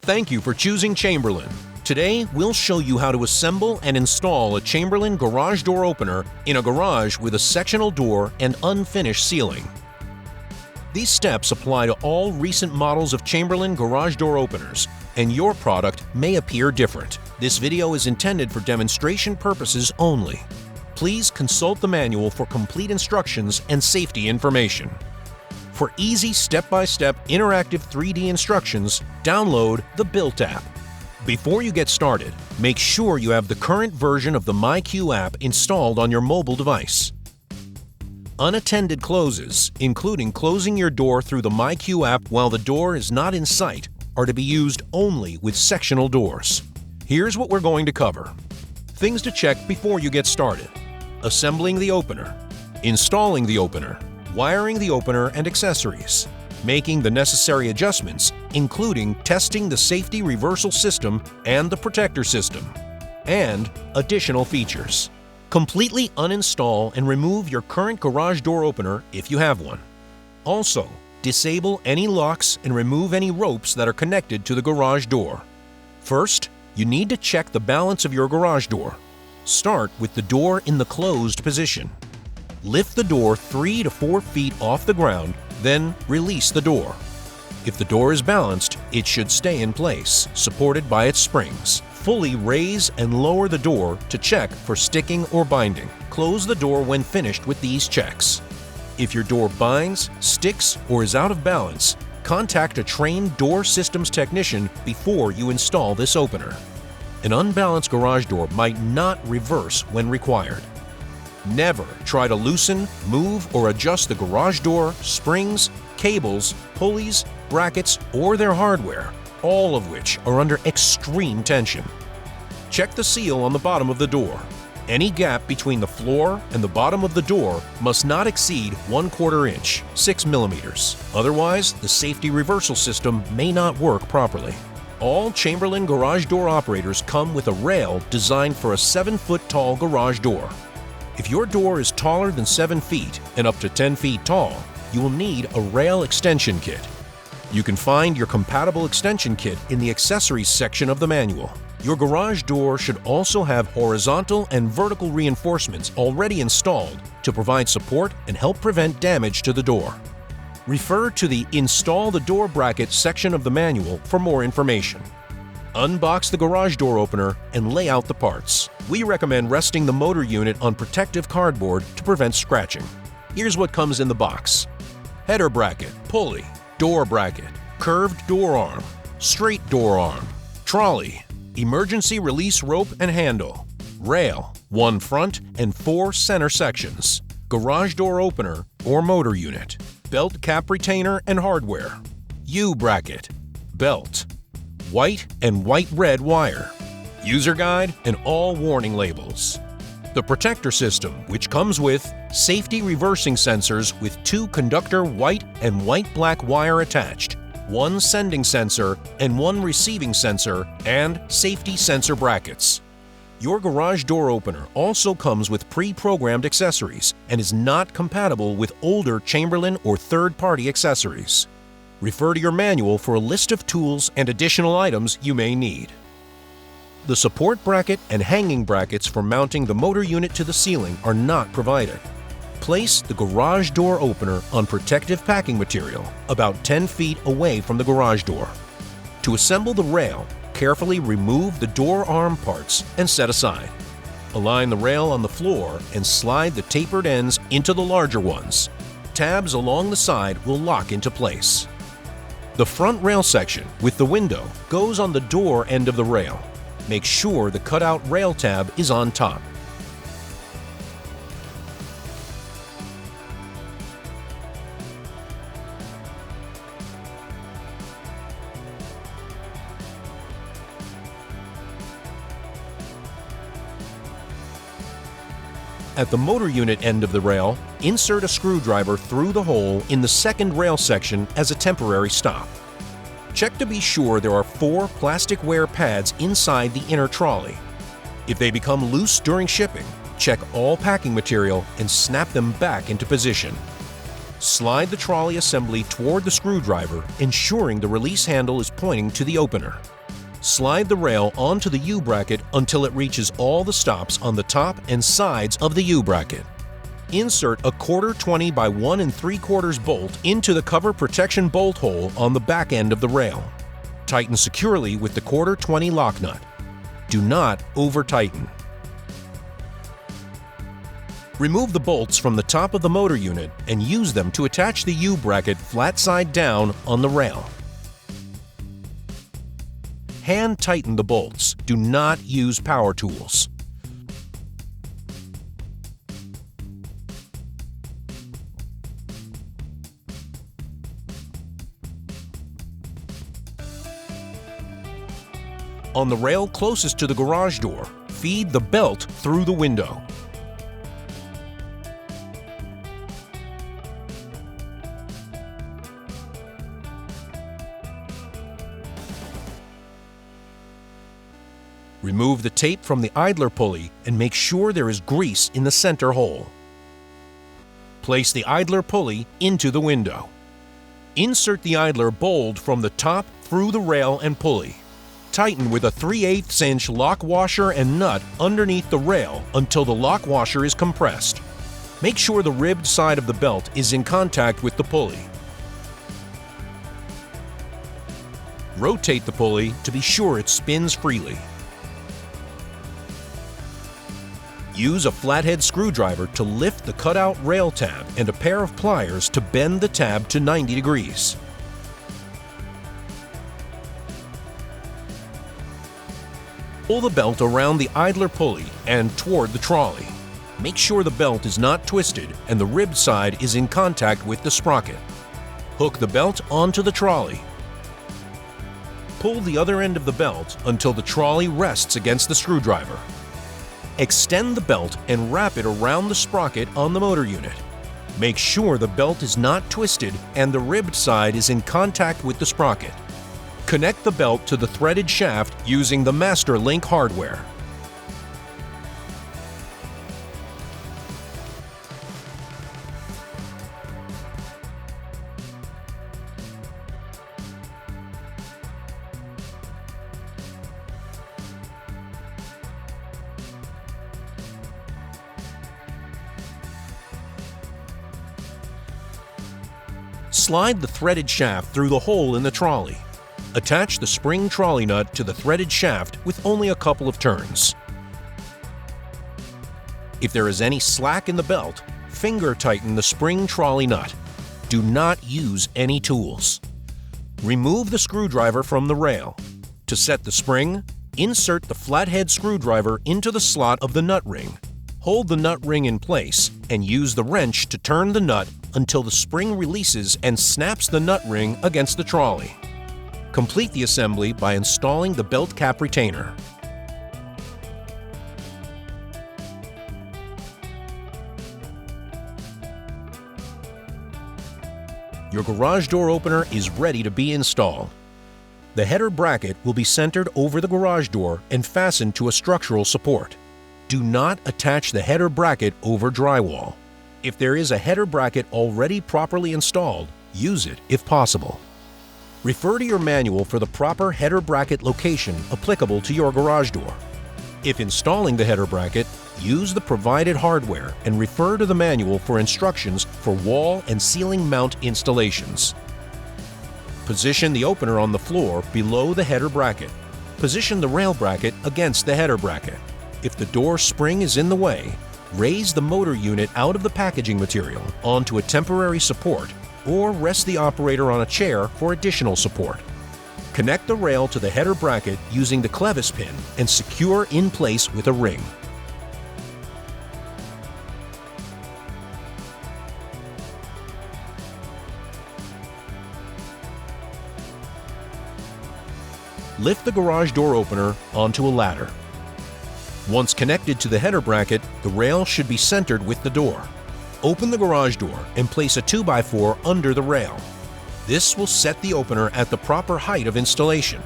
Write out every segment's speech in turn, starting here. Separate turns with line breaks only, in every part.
Thank you for choosing Chamberlain. Today, we'll show you how to assemble and install a Chamberlain garage door opener in a garage with a sectional door and unfinished ceiling. These steps apply to all recent models of Chamberlain garage door openers, and your product may appear different. This video is intended for demonstration purposes only. Please consult the manual for complete instructions and safety information. For easy step-by-step interactive 3D instructions, download the Built app. Before you get started, make sure you have the current version of the MyQ app installed on your mobile device. Unattended closes, including closing your door through the MyQ app while the door is not in sight, are to be used only with sectional doors. Here's what we're going to cover. Things to check before you get started: assembling the opener, installing the opener, wiring the opener and accessories, making the necessary adjustments, including testing the safety reversal system and the protector system, and additional features. Completely uninstall and remove your current garage door opener if you have one. Also, disable any locks and remove any ropes that are connected to the garage door. First, you need to check the balance of your garage door. Start with the door in the closed position. Lift the door 3 to 4 feet off the ground, then release the door. If the door is balanced, it should stay in place, supported by its springs. Fully raise and lower the door to check for sticking or binding. Close the door when finished with these checks. If your door binds, sticks, or is out of balance, contact a trained door systems technician before you install this opener. An unbalanced garage door might not reverse when required. Never try to loosen, move, or adjust the garage door, springs, cables, pulleys, brackets, or their hardware, all of which are under extreme tension. Check the seal on the bottom of the door. Any gap between the floor and the bottom of the door must not exceed 1/4 inch, 6 millimeters. Otherwise, the safety reversal system may not work properly. All Chamberlain garage door operators come with a rail designed for a 7-foot tall garage door. If your door is taller than 7 feet and up to 10 feet tall, you will need a rail extension kit. You can find your compatible extension kit in the accessories section of the manual. Your garage door should also have horizontal and vertical reinforcements already installed to provide support and help prevent damage to the door. Refer to the Install the Door Bracket section of the manual for more information. Unbox the garage door opener and lay out the parts. We recommend resting the motor unit on protective cardboard to prevent scratching. Here's what comes in the box: header bracket, pulley, door bracket, curved door arm, straight door arm, trolley, emergency release rope and handle, rail, 1 front and 4 center sections, garage door opener or motor unit, belt cap retainer and hardware, U-bracket, belt, white and white-red wire, user guide, and all warning labels. The protector system, which comes with safety reversing sensors with 2 conductor white and white-black wire attached, 1 sending sensor and 1 receiving sensor, and safety sensor brackets. Your garage door opener also comes with pre-programmed accessories and is not compatible with older Chamberlain or third-party accessories. Refer to your manual for a list of tools and additional items you may need. The support bracket and hanging brackets for mounting the motor unit to the ceiling are not provided. Place the garage door opener on protective packing material about 10 feet away from the garage door. To assemble the rail, carefully remove the door arm parts and set aside. Align the rail on the floor and slide the tapered ends into the larger ones. Tabs along the side will lock into place. The front rail section with the window goes on the door end of the rail. Make sure the cutout rail tab is on top. At the motor unit end of the rail, insert a screwdriver through the hole in the second rail section as a temporary stop. Check to be sure there are 4 plastic wear pads inside the inner trolley. If they become loose during shipping, check all packing material and snap them back into position. Slide the trolley assembly toward the screwdriver, ensuring the release handle is pointing to the opener. Slide the rail onto the U-bracket until it reaches all the stops on the top and sides of the U-bracket. Insert a 1/4 20 by 1 3/4 bolt into the cover protection bolt hole on the back end of the rail. Tighten securely with the 1/4 20 lock nut. Do not over-tighten. Remove the bolts from the top of the motor unit and use them to attach the U-bracket flat side down on the rail. Hand tighten the bolts. Do not use power tools. On the rail closest to the garage door, feed the belt through the window. Remove the tape from the idler pulley and make sure there is grease in the center hole. Place the idler pulley into the window. Insert the idler bolt from the top through the rail and pulley. Tighten with a 3/8 inch lock washer and nut underneath the rail until the lock washer is compressed. Make sure the ribbed side of the belt is in contact with the pulley. Rotate the pulley to be sure it spins freely. Use a flathead screwdriver to lift the cutout rail tab and a pair of pliers to bend the tab to 90 degrees. Pull the belt around the idler pulley and toward the trolley. Make sure the belt is not twisted and the ribbed side is in contact with the sprocket. Hook the belt onto the trolley. Pull the other end of the belt until the trolley rests against the screwdriver. Extend the belt and wrap it around the sprocket on the motor unit. Make sure the belt is not twisted and the ribbed side is in contact with the sprocket. Connect the belt to the threaded shaft using the Master Link hardware. Slide the threaded shaft through the hole in the trolley. Attach the spring trolley nut to the threaded shaft with only a couple of turns. If there is any slack in the belt, finger tighten the spring trolley nut. Do not use any tools. Remove the screwdriver from the rail. To set the spring, insert the flathead screwdriver into the slot of the nut ring. Hold the nut ring in place and use the wrench to turn the nut until the spring releases and snaps the nut ring against the trolley. Complete the assembly by installing the belt cap retainer. Your garage door opener is ready to be installed. The header bracket will be centered over the garage door and fastened to a structural support. Do not attach the header bracket over drywall. If there is a header bracket already properly installed, use it if possible. Refer to your manual for the proper header bracket location applicable to your garage door. If installing the header bracket, use the provided hardware and refer to the manual for instructions for wall and ceiling mount installations. Position the opener on the floor below the header bracket. Position the rail bracket against the header bracket. If the door spring is in the way, raise the motor unit out of the packaging material onto a temporary support or rest the operator on a chair for additional support. Connect the rail to the header bracket using the clevis pin and secure in place with a ring. Lift the garage door opener onto a ladder. Once connected to the header bracket, the rail should be centered with the door. Open the garage door and place a 2x4 under the rail. This will set the opener at the proper height of installation.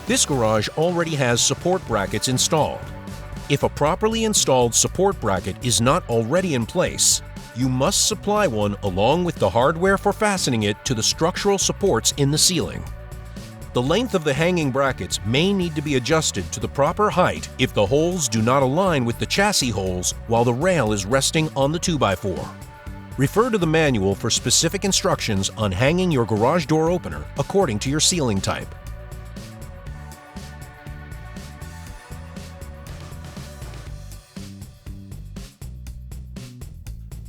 This garage already has support brackets installed. If a properly installed support bracket is not already in place, You must supply one along with the hardware for fastening it to the structural supports in the ceiling. The length of the hanging brackets may need to be adjusted to the proper height if the holes do not align with the chassis holes while the rail is resting on the 2x4. Refer to the manual for specific instructions on hanging your garage door opener according to your ceiling type.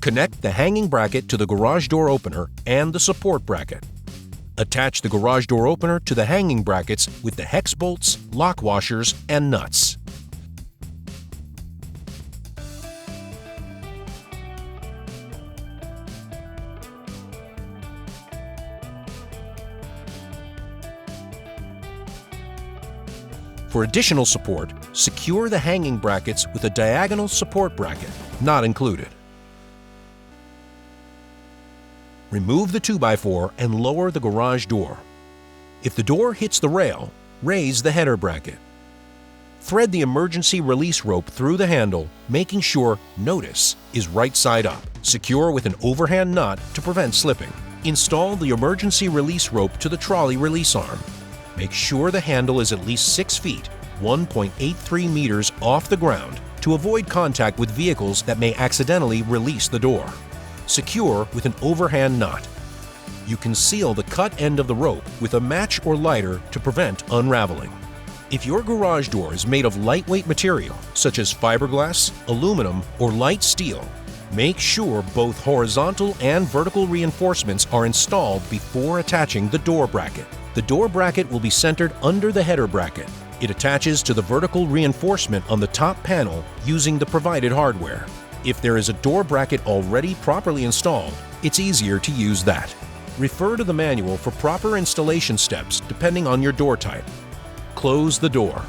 Connect the hanging bracket to the garage door opener and the support bracket. Attach the garage door opener to the hanging brackets with the hex bolts, lock washers, and nuts. For additional support, secure the hanging brackets with a diagonal support bracket, not included. Remove the 2x4 and lower the garage door. If the door hits the rail, raise the header bracket. Thread the emergency release rope through the handle, making sure "Notice" is right side up. Secure with an overhand knot to prevent slipping. Install the emergency release rope to the trolley release arm. Make sure the handle is at least 6 feet, 1.83 meters off the ground to avoid contact with vehicles that may accidentally release the door. Secure with an overhand knot. You can seal the cut end of the rope with a match or lighter to prevent unraveling. If your garage door is made of lightweight material, such as fiberglass, aluminum, or light steel, make sure both horizontal and vertical reinforcements are installed before attaching the door bracket. The door bracket will be centered under the header bracket. It attaches to the vertical reinforcement on the top panel using the provided hardware. If there is a door bracket already properly installed, it's easier to use that. Refer to the manual for proper installation steps depending on your door type. Close the door.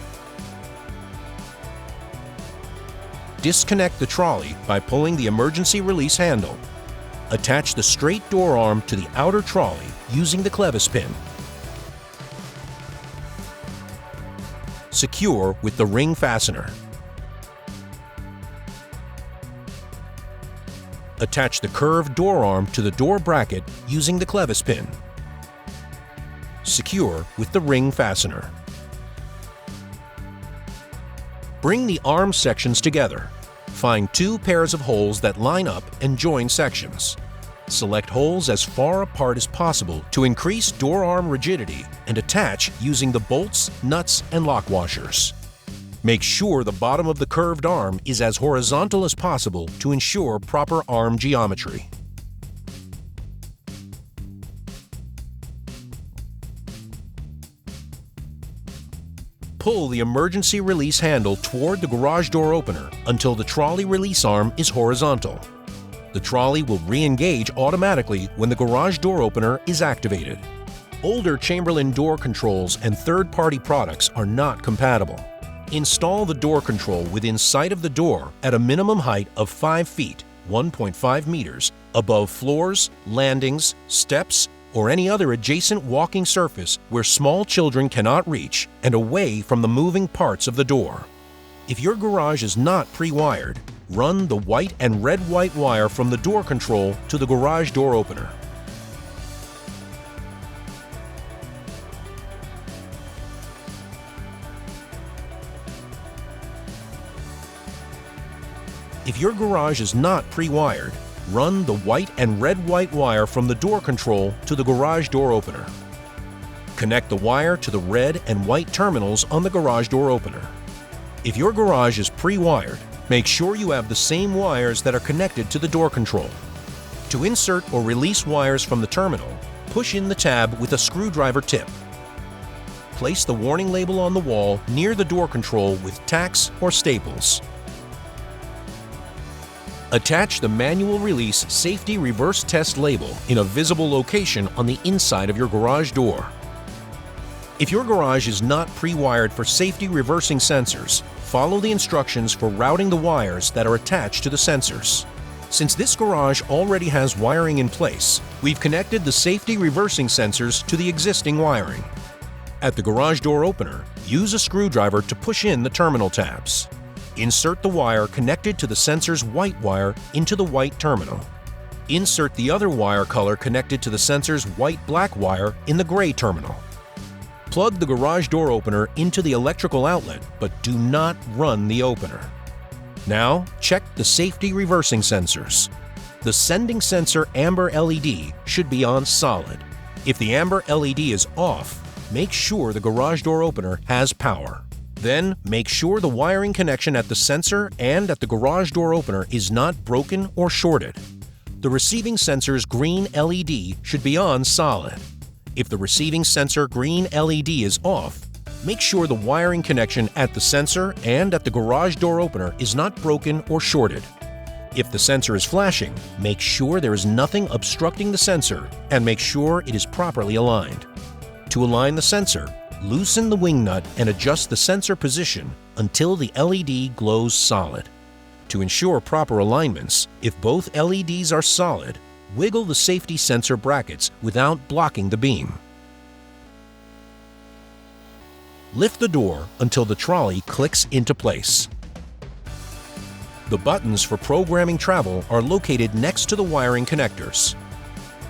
Disconnect the trolley by pulling the emergency release handle. Attach the straight door arm to the outer trolley using the clevis pin. Secure with the ring fastener. Attach the curved door arm to the door bracket using the clevis pin. Secure with the ring fastener. Bring the arm sections together. Find 2 pairs of holes that line up and join sections. Select holes as far apart as possible to increase door arm rigidity and attach using the bolts, nuts, and lock washers. Make sure the bottom of the curved arm is as horizontal as possible to ensure proper arm geometry. Pull the emergency release handle toward the garage door opener until the trolley release arm is horizontal. The trolley will re-engage automatically when the garage door opener is activated. Older Chamberlain door controls and third-party products are not compatible. Install the door control within sight of the door at a minimum height of 5 feet, 1.5 meters, above floors, landings, steps, or any other adjacent walking surface where small children cannot reach, and away from the moving parts of the door. If your garage is not pre-wired, run the white and red-white wire from the door control to the garage door opener. If your garage is not pre-wired, run the white and red-white wire from the door control to the garage door opener. Connect the wire to the red and white terminals on the garage door opener. If your garage is pre-wired, make sure you have the same wires that are connected to the door control. To insert or release wires from the terminal, push in the tab with a screwdriver tip. Place the warning label on the wall near the door control with tacks or staples. Attach the manual release safety reverse test label in a visible location on the inside of your garage door. If your garage is not pre-wired for safety reversing sensors, follow the instructions for routing the wires that are attached to the sensors. Since this garage already has wiring in place, we've connected the safety reversing sensors to the existing wiring. At the garage door opener, use a screwdriver to push in the terminal tabs. Insert the wire connected to the sensor's white wire into the white terminal. Insert the other wire color connected to the sensor's white-black wire in the gray terminal. Plug the garage door opener into the electrical outlet, but do not run the opener. Now, check the safety reversing sensors. The sending sensor amber LED should be on solid. If the amber LED is off, make sure the garage door opener has power. Then, make sure the wiring connection at the sensor and at the garage door opener is not broken or shorted. The receiving sensor's green LED should be on solid. If the receiving sensor green LED is off, make sure the wiring connection at the sensor and at the garage door opener is not broken or shorted. If the sensor is flashing, make sure there is nothing obstructing the sensor and make sure it is properly aligned. To align the sensor, loosen the wing nut and adjust the sensor position until the LED glows solid. To ensure proper alignments, if both LEDs are solid, wiggle the safety sensor brackets without blocking the beam. Lift the door until the trolley clicks into place. The buttons for programming travel are located next to the wiring connectors.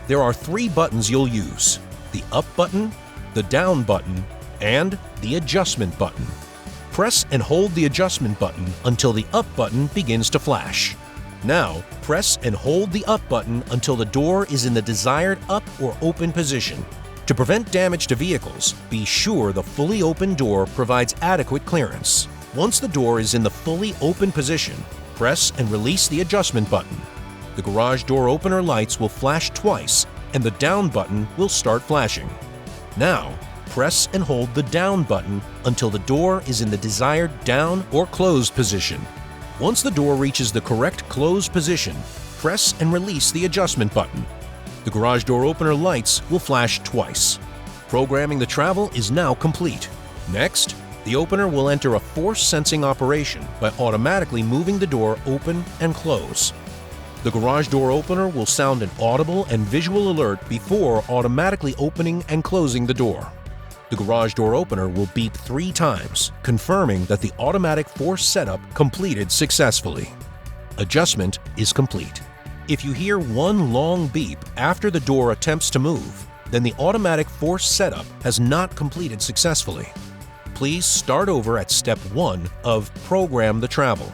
There are 3 buttons you'll use: the up button, the down button, and the adjustment button. Press and hold the adjustment button until the up button begins to flash. Now, press and hold the up button until the door is in the desired up or open position. To prevent damage to vehicles, be sure the fully open door provides adequate clearance. Once the door is in the fully open position, press and release the adjustment button. The garage door opener lights will flash twice and the down button will start flashing. Now, press and hold the down button until the door is in the desired down or closed position. Once the door reaches the correct closed position, press and release the adjustment button. The garage door opener lights will flash twice. Programming the travel is now complete. Next, the opener will enter a force sensing operation by automatically moving the door open and close. The garage door opener will sound an audible and visual alert before automatically opening and closing the door. The garage door opener will beep 3 times, confirming that the automatic force setup completed successfully. Adjustment is complete. If you hear one long beep after the door attempts to move, then the automatic force setup has not completed successfully. Please start over at step 1 of Program the Travel.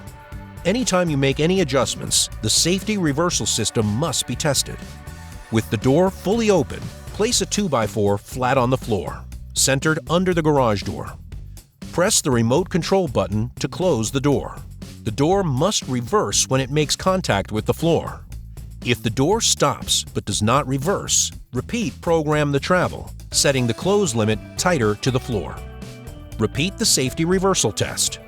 Anytime you make any adjustments, the safety reversal system must be tested. With the door fully open, place a 2x4 flat on the floor, centered under the garage door. Press the remote control button to close the door. The door must reverse when it makes contact with the floor. If the door stops but does not reverse, repeat Program the Travel, setting the close limit tighter to the floor. Repeat the safety reversal test.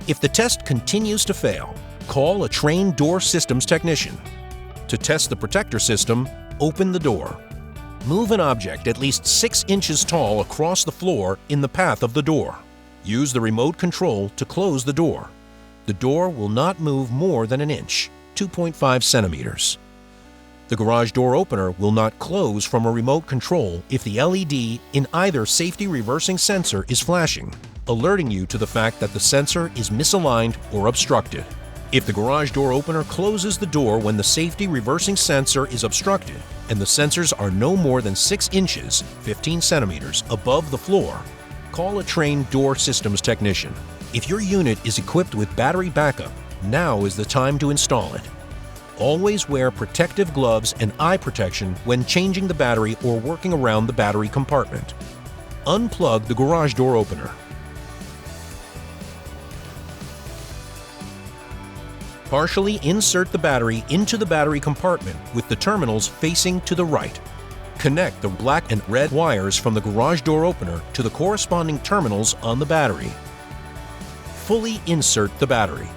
If the test continues to fail, call a trained door systems technician. To test the protector system, open the door. Move an object at least 6 inches tall across the floor in the path of the door. Use the remote control to close the door. The door will not move more than an inch, 2.5 centimeters. The garage door opener will not close from a remote control if the LED in either safety reversing sensor is flashing, alerting you to the fact that the sensor is misaligned or obstructed. If the garage door opener closes the door when the safety reversing sensor is obstructed and the sensors are no more than 6 inches, 15 centimeters, above the floor, call a trained door systems technician. If your unit is equipped with battery backup, now is the time to install it. Always wear protective gloves and eye protection when changing the battery or working around the battery compartment. Unplug the garage door opener. Partially insert the battery into the battery compartment with the terminals facing to the right. Connect the black and red wires from the garage door opener to the corresponding terminals on the battery. Fully insert the battery.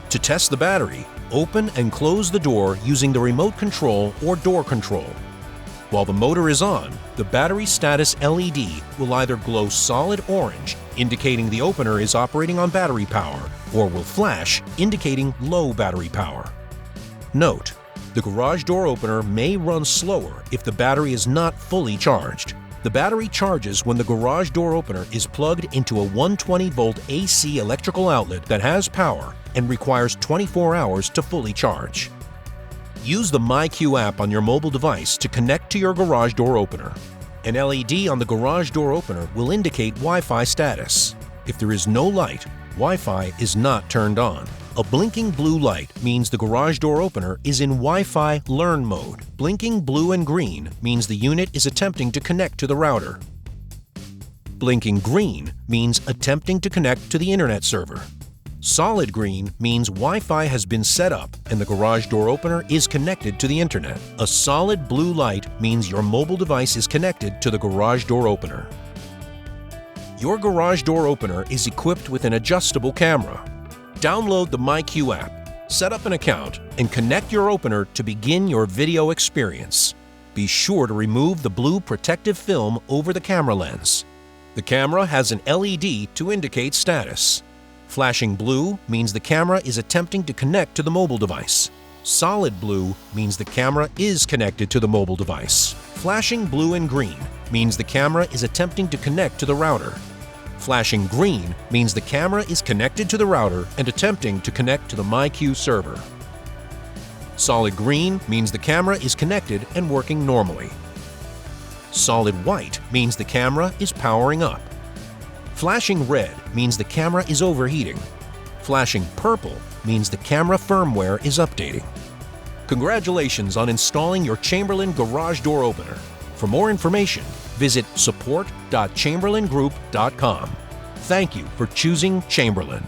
To test the battery, open and close the door using the remote control or door control. While the motor is on, the battery status LED will either glow solid orange, indicating the opener is operating on battery power, or will flash, indicating low battery power. Note: the garage door opener may run slower if the battery is not fully charged. The battery charges when the garage door opener is plugged into a 120-volt AC electrical outlet that has power and requires 24 hours to fully charge. Use the MyQ app on your mobile device to connect to your garage door opener. An LED on the garage door opener will indicate Wi-Fi status. If there is no light, Wi-Fi is not turned on. A blinking blue light means the garage door opener is in Wi-Fi Learn mode. Blinking blue and green means the unit is attempting to connect to the router. Blinking green means attempting to connect to the internet server. Solid green means Wi-Fi has been set up and the garage door opener is connected to the internet. A solid blue light means your mobile device is connected to the garage door opener. Your garage door opener is equipped with an adjustable camera. Download the MyQ app, set up an account, and connect your opener to begin your video experience. Be sure to remove the blue protective film over the camera lens. The camera has an LED to indicate status. Flashing blue means the camera is attempting to connect to the mobile device. Solid blue means the camera is connected to the mobile device. Flashing blue and green means the camera is attempting to connect to the router. Flashing green means the camera is connected to the router and attempting to connect to the MyQ server. Solid green means the camera is connected and working normally. Solid white means the camera is powering up. Flashing red means the camera is overheating. Flashing purple means the camera firmware is updating. Congratulations on installing your Chamberlain garage door opener. For more information, visit support.chamberlaingroup.com. Thank you for choosing Chamberlain.